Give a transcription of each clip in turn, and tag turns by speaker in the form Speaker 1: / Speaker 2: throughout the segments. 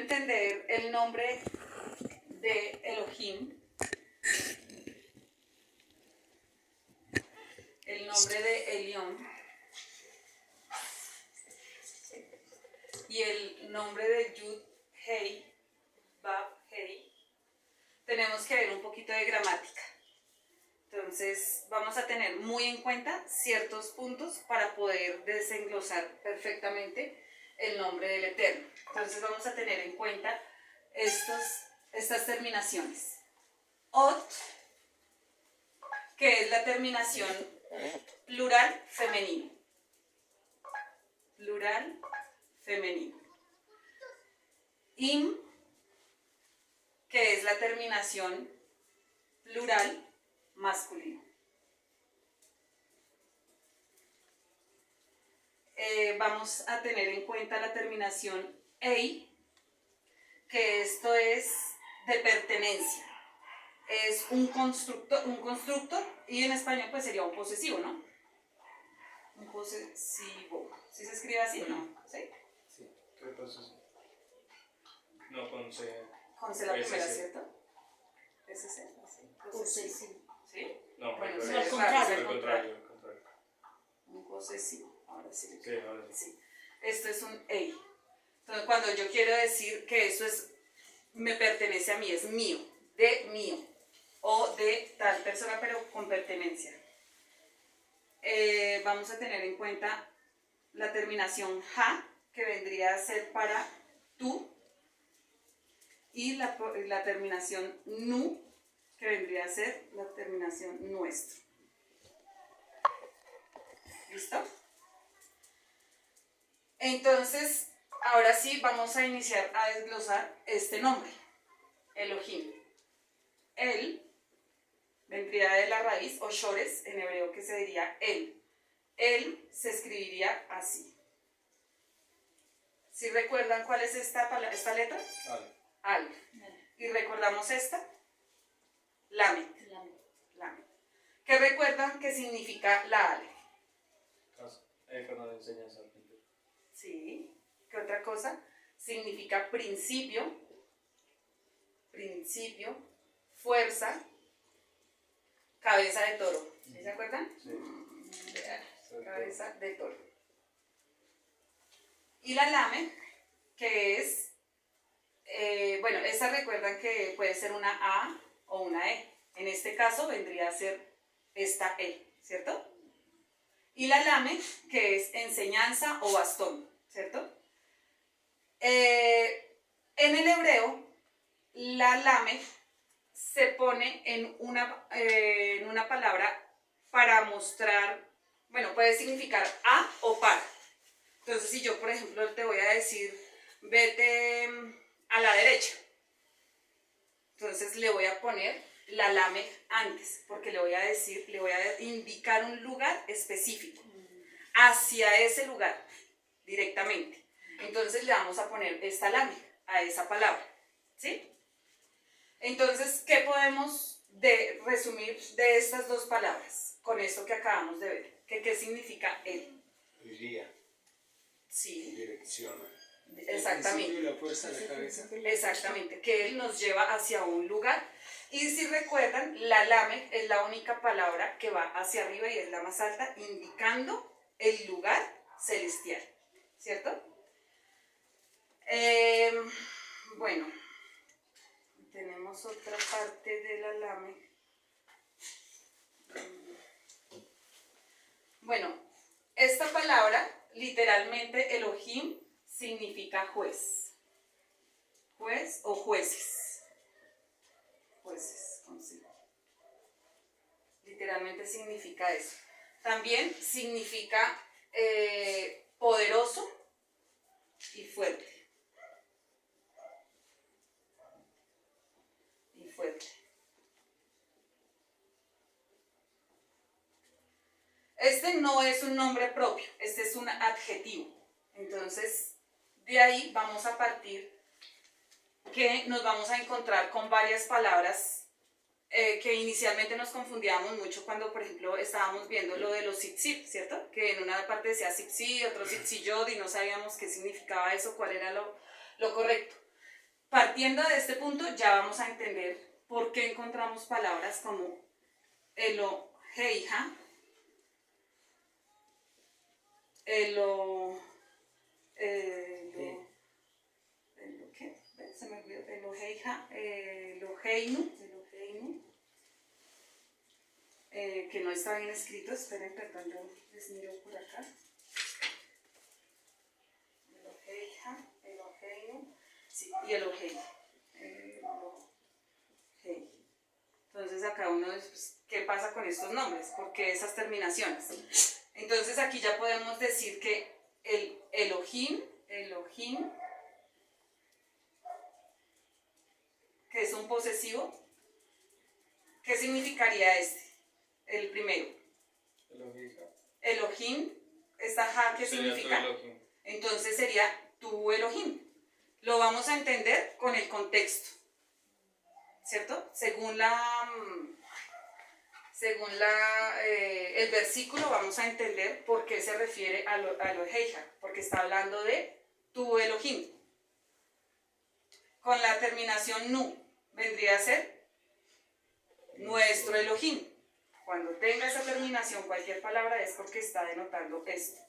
Speaker 1: entender el nombre de Elohim, el nombre de Elión y el nombre de Yud Hei, Bab Hei, tenemos que ver un poquito de gramática. Entonces vamos a tener muy en cuenta ciertos puntos para poder desenglosar perfectamente el nombre del Eterno. Entonces vamos a tener en cuenta estas terminaciones. Ot, que es la terminación plural femenino. Plural femenino. Im, que es la terminación plural masculino. Vamos a tener en cuenta la terminación ei, que esto es de pertenencia. Es un constructor y en español pues sería un posesivo, ¿no? Un posesivo. ¿Sí se escribe así? ¿No? ¿Sí?
Speaker 2: Sí, ¿qué posesivo? No, con C.
Speaker 1: Con C la primera,
Speaker 2: SC.
Speaker 1: ¿cierto? SC, sí. Posesivo. ¿Sí?
Speaker 2: No,
Speaker 1: Bueno,
Speaker 2: pero
Speaker 1: sí,
Speaker 2: es
Speaker 1: al
Speaker 2: al
Speaker 1: contrario.
Speaker 2: contrario.
Speaker 1: Un posesivo. Ahora sí.
Speaker 2: Sí, ahora sí.
Speaker 1: Sí. Esto es un ei. Entonces, cuando yo quiero decir que eso me pertenece a mí, es mío, de mío, o de tal persona, pero con pertenencia. Vamos a tener en cuenta la terminación ja, que vendría a ser para tú, y la terminación nu, que vendría a ser la terminación nuestro. ¿Listo? Entonces, ahora sí vamos a iniciar a desglosar este nombre, Elohim. El vendría de la raíz, o shores, en hebreo que se diría el. El se escribiría así. ¿Sí recuerdan cuál es esta letra?
Speaker 2: Vale.
Speaker 1: Al. ¿Y recordamos esta? Lamet. Lamet. ¿Qué recuerdan que significa la Ale?
Speaker 2: Cuando le enseñas al pintor.
Speaker 1: Sí. ¿Qué otra cosa? Significa principio, fuerza, cabeza de toro. ¿Sí se acuerdan?
Speaker 2: Sí.
Speaker 1: Cabeza de toro. Y la Lamet, que es, esta recuerdan que puede ser una A o una E. En este caso vendría a ser esta E, ¿cierto? Y la Lamet, que es enseñanza o bastón, ¿cierto? En el hebreo, la Lamet se pone en una palabra para mostrar, puede significar a o para. Entonces, si yo, por ejemplo, te voy a decir, vete a la derecha, entonces le voy a poner la Lamet antes, porque le voy a indicar un lugar específico, hacia ese lugar, directamente. Entonces le vamos a poner esta Lamet a esa palabra, ¿sí? Entonces, ¿qué podemos resumir de estas dos palabras con esto que acabamos de ver? ¿Qué significa él?
Speaker 3: Guía.
Speaker 1: Sí.
Speaker 3: Direcciona.
Speaker 1: Exactamente.
Speaker 3: La fuerza de la cabeza.
Speaker 1: Exactamente, que él nos lleva hacia un lugar. Y si recuerdan, la Lamet es la única palabra que va hacia arriba y es la más alta, indicando el lugar celestial, ¿cierto? Tenemos otra parte de la Lamet. Esta palabra, literalmente Elohim, significa juez. Juez o jueces. Jueces, consigo. Literalmente significa eso. También significa poderoso y fuerte. Este no es un nombre propio, este es un adjetivo. Entonces, de ahí vamos a partir que nos vamos a encontrar con varias palabras que inicialmente nos confundíamos mucho cuando, por ejemplo, estábamos viendo lo de los tzitzit, ¿cierto? Que en una parte decía tzitzit, otro tzitziyot, y no sabíamos qué significaba eso, cuál era lo correcto. partiendo de este punto ya vamos a entender por qué encontramos palabras como Eloheija, ¿qué? Se me olvidó, Eloheija, Eloheinu, que no está bien escrito, esperen, perdón, yo les miro por acá. Eloheija, Eloheinu, sí, y Elohei. Entonces acá uno es, pues, ¿qué pasa con estos nombres? ¿Por qué esas terminaciones? Entonces aquí ya podemos decir que el Elohim, que es un posesivo, ¿qué significaría este? El primero. Elohim, esta ja, ¿qué significa? Entonces sería tu Elohim. Lo vamos a entender con el contexto, ¿cierto? Según el versículo vamos a entender por qué se refiere a Eloheija, porque está hablando de tu Elohim. Con la terminación nu vendría a ser nuestro Elohim. Cuando tenga esa terminación cualquier palabra es porque está denotando esto.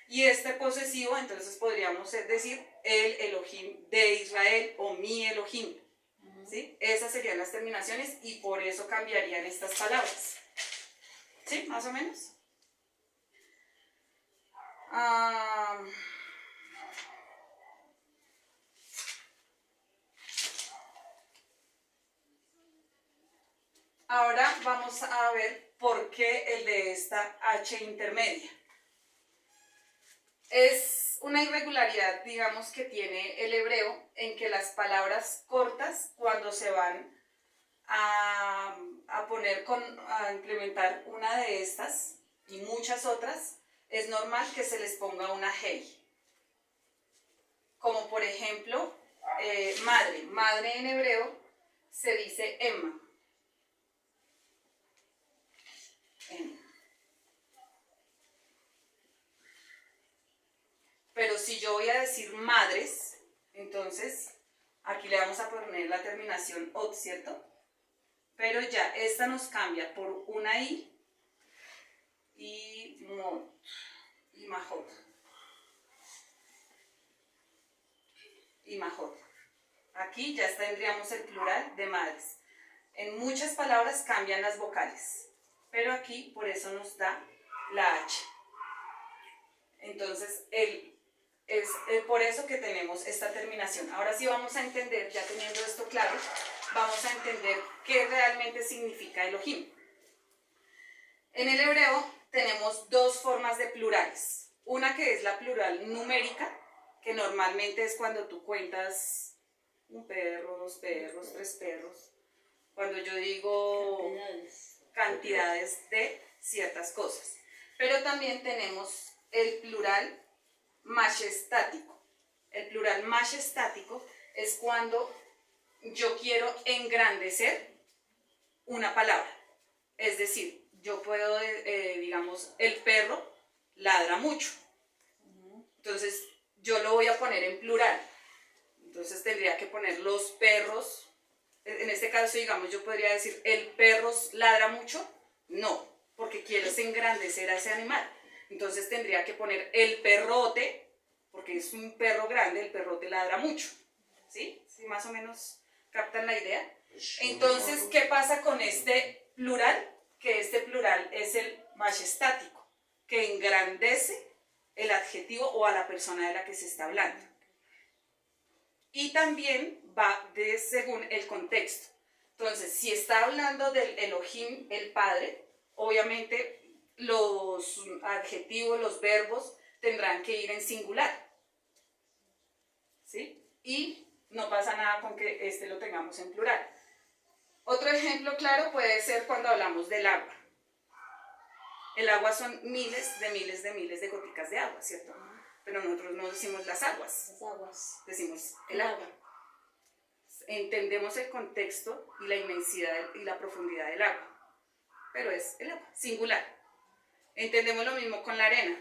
Speaker 1: Y este posesivo entonces podríamos decir el Elohim de Israel o mi Elohim. ¿Sí? Esas serían las terminaciones y por eso cambiarían estas palabras. ¿Sí? Más o menos. Ahora vamos a ver por qué el de esta H intermedia. Es una irregularidad, digamos, que tiene el hebreo en que las palabras cortas, cuando se van a implementar una de estas y muchas otras, es normal que se les ponga una hey. Como por ejemplo, madre. Madre en hebreo se dice emma. Pero si yo voy a decir madres, entonces aquí le vamos a poner la terminación ot, ¿cierto? Pero ya esta nos cambia por una i y mot y mahot. Y mahot. Aquí ya tendríamos el plural de madres. En muchas palabras cambian las vocales, pero aquí por eso nos da la H. Entonces es por eso que tenemos esta terminación. Ahora sí vamos a entender, ya teniendo esto claro, vamos a entender qué realmente significa Elohim. En el hebreo tenemos dos formas de plurales. Una que es la plural numérica, que normalmente es cuando tú cuentas un perro, dos perros, tres perros. Cuando yo digo cantidades de ciertas cosas. Pero también tenemos el plural majestático. El plural majestático es cuando yo quiero engrandecer una palabra. Es decir, yo puedo, digamos, el perro ladra mucho. Entonces, yo lo voy a poner en plural. Entonces, tendría que poner los perros. En este caso, digamos, yo podría decir, ¿el perro ladra mucho? No, porque quiero engrandecer a ese animal. Entonces tendría que poner el perrote, porque es un perro grande, el perrote ladra mucho. ¿Sí? ¿Sí más o menos captan la idea? Entonces, ¿qué pasa con este plural? Que este plural es el majestático, que engrandece el adjetivo o a la persona de la que se está hablando. Y también va según el contexto. Entonces, si está hablando del Elohim, el Padre, obviamente los adjetivos, los verbos tendrán que ir en singular. ¿Sí? Y no pasa nada con que este lo tengamos en plural. Otro ejemplo claro puede ser cuando hablamos del agua. El agua son miles de goticas de agua, ¿cierto? Pero nosotros no decimos las aguas.
Speaker 4: Las aguas.
Speaker 1: Decimos el agua. Entendemos el contexto y la inmensidad y la profundidad del agua. Pero es el agua, singular. Entendemos lo mismo con la arena.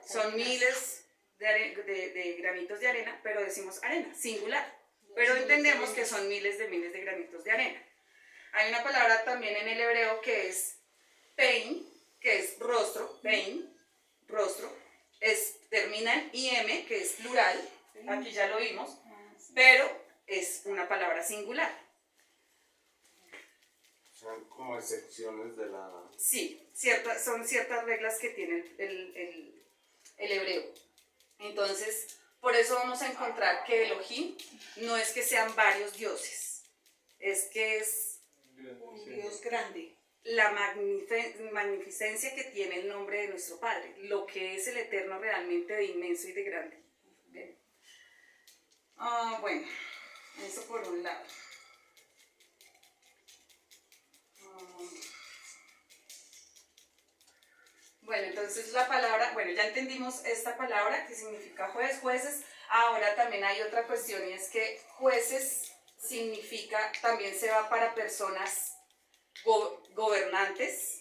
Speaker 1: Son miles de granitos de arena, pero decimos arena, singular. pero entendemos que son miles de granitos de arena. Hay una palabra también en el hebreo que es pein, que es rostro, pein, rostro, termina en im, que es plural, aquí ya lo vimos, pero es una palabra singular.
Speaker 3: Son como excepciones de la...
Speaker 1: Sí, son ciertas reglas que tiene el hebreo. Entonces, por eso vamos a encontrar que Elohim no es que sean varios dioses, es que es
Speaker 4: Un Dios grande.
Speaker 1: la magnificencia que tiene el nombre de nuestro Padre, lo que es el Eterno realmente de inmenso y de grande. ¿Bien? Bueno, eso por un lado. Bueno, entonces la palabra, bueno, ya entendimos esta palabra que significa juez, jueces. Ahora también hay otra cuestión y es que jueces significa, también se va para personas gobernantes.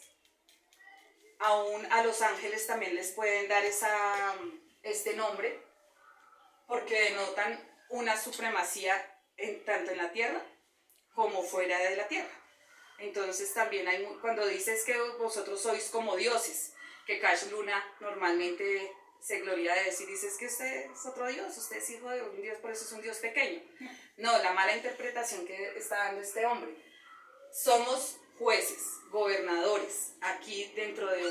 Speaker 1: Aún a los ángeles también les pueden dar este nombre porque denotan una supremacía tanto en la tierra como fuera de la tierra. Entonces también cuando dices que vosotros sois como dioses, que Cash Luna normalmente se gloria de decir, dices que usted es otro dios, usted es hijo de un dios, por eso es un dios pequeño. No, la mala interpretación que está dando este hombre. Somos jueces, gobernadores, aquí dentro de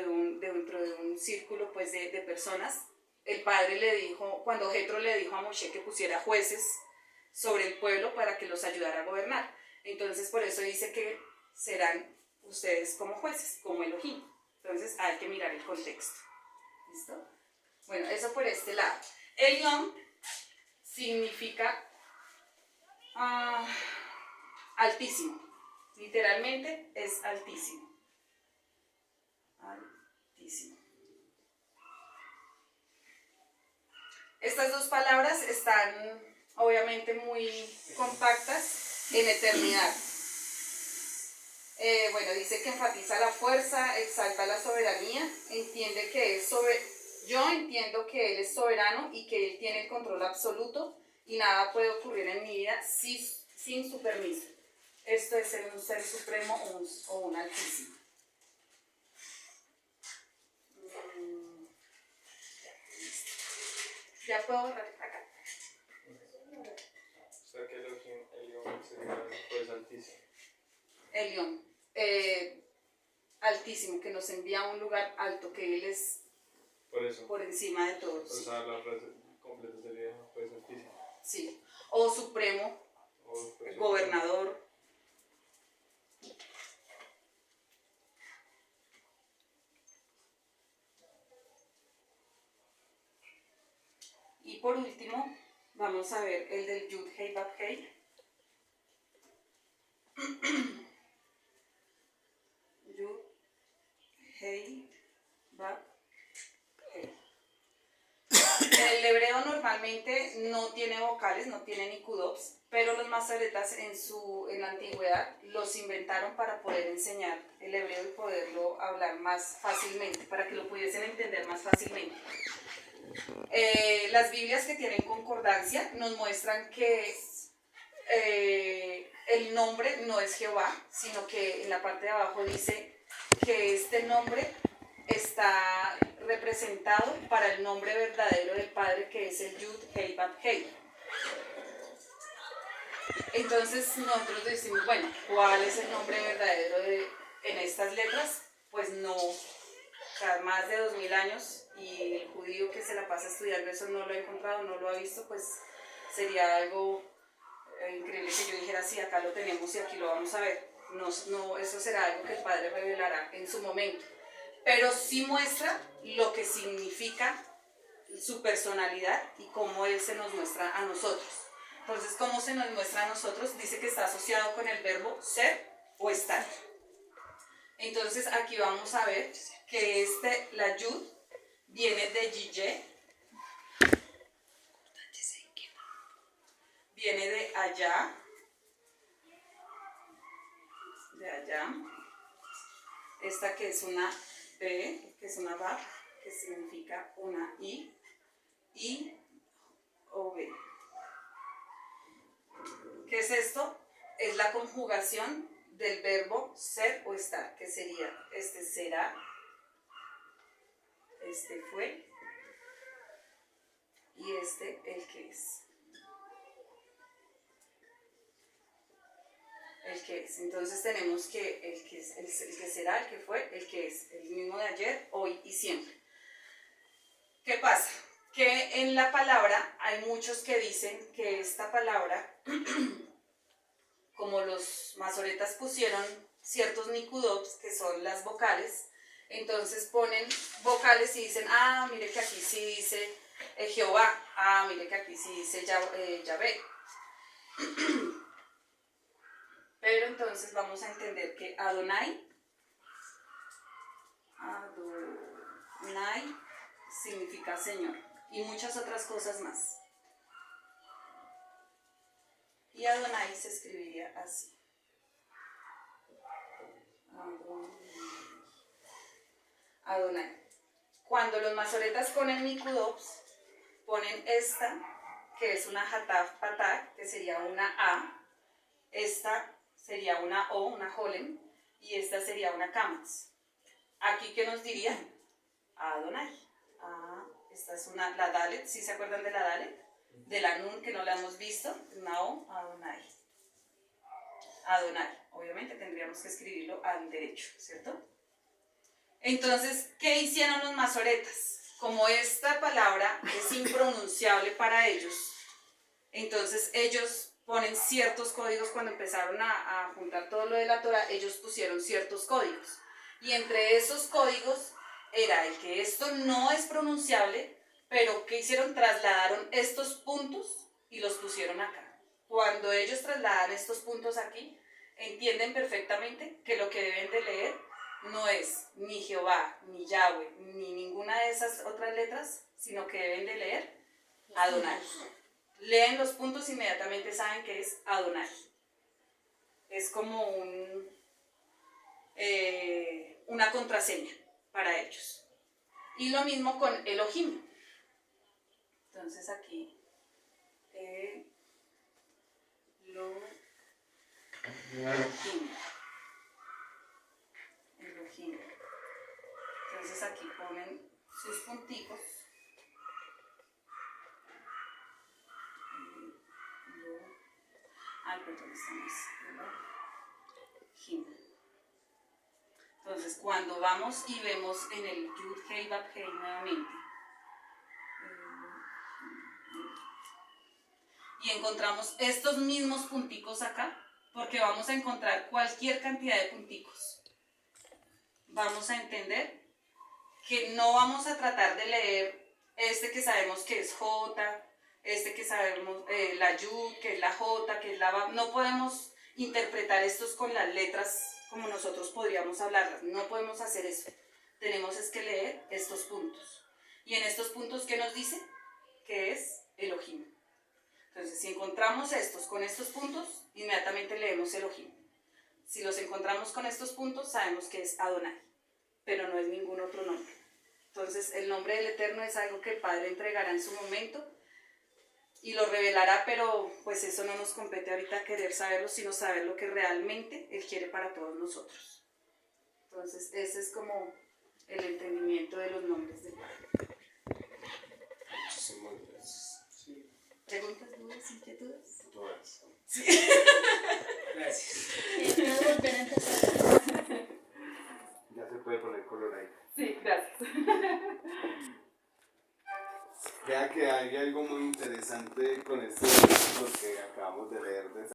Speaker 1: un círculo pues de personas. El padre le dijo, cuando Jetro le dijo a Moshe que pusiera jueces sobre el pueblo para que los ayudara a gobernar. Entonces por eso dice que serán ustedes como jueces, como Elohim. Entonces hay que mirar el contexto. ¿Listo? Bueno, eso por este lado. Elión significa altísimo. Literalmente es altísimo. Altísimo. Estas dos palabras están obviamente muy compactas en eternidad. Bueno, dice que enfatiza la fuerza, exalta la soberanía, entiende que yo entiendo que Él es soberano y que Él tiene el control absoluto y nada puede ocurrir en mi vida sin su permiso. Esto es ser un ser supremo o un altísimo. Ya puedo borrar acá.
Speaker 2: O sea que el Elión sería pues altísimo.
Speaker 1: Elión, altísimo, que nos envía a un lugar alto, que Él es
Speaker 2: Por eso.
Speaker 1: por encima de todos.
Speaker 2: O
Speaker 1: Sí.
Speaker 2: sea, la frase completa sería pues altísimo.
Speaker 1: Sí. O supremo,
Speaker 2: O, pues,
Speaker 1: gobernador. Y por último, vamos a ver el del Yud Hei Vav Hei. Yud Hei Vav Hei. El hebreo normalmente no tiene vocales, no tiene nikudots, pero los masoretas en la antigüedad los inventaron para poder enseñar el hebreo y poderlo hablar más fácilmente, para que lo pudiesen entender más fácilmente. Las Biblias que tienen concordancia nos muestran que el nombre no es Jehová, sino que en la parte de abajo dice que este nombre está representado para el nombre verdadero del Padre, que es el Yud Hei Vav Hei. Entonces nosotros decimos, bueno, ¿cuál es el nombre verdadero en estas letras? Pues no, o sea, más de 2000 años, y el judío que se la pasa estudiando eso no lo ha encontrado, no lo ha visto, pues sería algo increíble que yo dijera, sí, acá lo tenemos y aquí lo vamos a ver. No, eso será algo que el Padre revelará en su momento. Pero sí muestra lo que significa su personalidad y cómo Él se nos muestra a nosotros. Entonces, ¿cómo se nos muestra a nosotros? Dice que está asociado con el verbo ser o estar. Entonces, aquí vamos a ver que la Yud viene de Yiyé, viene de allá, esta que es una B, que es una Vav, que significa una I o B. ¿Qué es esto? Es la conjugación del verbo ser o estar, que sería, este será, este fue, y este el que es. El que es. Entonces tenemos que el que es, el que será, el que fue, el que es, el mismo de ayer, hoy y siempre. ¿Qué pasa? Que en la palabra hay muchos que dicen que esta palabra, como los masoretas pusieron ciertos nikudops, que son las vocales, entonces ponen vocales y dicen, ah, mire que aquí sí dice Jehová, ah, mire que aquí sí dice Yahvé. Pero entonces vamos a entender que Adonai significa Señor y muchas otras cosas más. Y Adonai se escribiría así. Adonai. Cuando los masoretas ponen nikudops, ponen esta, que es una hataf patah, que sería una A, esta sería una O, una holem, y esta sería una kamatz. Aquí, ¿qué nos dirían? Adonai. Esta es la dalet, ¿sí se acuerdan de la dalet? De la nun, que no la hemos visto, una O, Adonai. Adonai. Obviamente tendríamos que escribirlo al derecho, ¿cierto? Entonces, ¿qué hicieron los masoretas? Como esta palabra es impronunciable para ellos, entonces ellos ponen ciertos códigos. Cuando empezaron a juntar todo lo de la Torah, ellos pusieron ciertos códigos. Y entre esos códigos era el que esto no es pronunciable, pero ¿qué hicieron? Trasladaron estos puntos y los pusieron acá. Cuando ellos trasladan estos puntos aquí, entienden perfectamente que lo que deben de leer no es ni Jehová, ni Yahweh, ni ninguna de esas otras letras, sino que deben de leer Adonai. Leen los puntos e inmediatamente saben que es Adonai. Es como una contraseña para ellos. Y lo mismo con Elohim. Entonces aquí Elohim. Entonces aquí ponen sus punticos. Perdón, estamos Elohim. Entonces cuando vamos y vemos en el Yud Hei Vav Hei nuevamente, y encontramos estos mismos punticos acá, porque vamos a encontrar cualquier cantidad de punticos. Vamos a entender que no vamos a tratar de leer este que sabemos que es J, este que sabemos la Yud, que es la J, que es la Vav. No podemos interpretar estos con las letras como nosotros podríamos hablarlas. No podemos hacer eso. Tenemos es que leer estos puntos. Y en estos puntos, ¿qué nos dice? Que es Elohim. Entonces, si encontramos estos con estos puntos, inmediatamente leemos Elohim. Si los encontramos con estos puntos, sabemos que es Adonai, pero no es ningún otro nombre. Entonces, el nombre del Eterno es algo que el Padre entregará en su momento y lo revelará, pero pues eso no nos compete ahorita querer saberlo, sino saber lo que realmente Él quiere para todos nosotros. Entonces, ese es como el entendimiento de los nombres del Padre.
Speaker 3: Muchísimas gracias.
Speaker 2: Sí.
Speaker 1: ¿Preguntas, dudas, inquietudes?
Speaker 3: Todas.
Speaker 1: Sí.
Speaker 2: Gracias.
Speaker 4: ¿Puedo volver a empezar?
Speaker 3: Ya se puede poner color ahí.
Speaker 1: Sí, gracias.
Speaker 3: Vea que hay algo muy interesante con esto que acabamos de leer de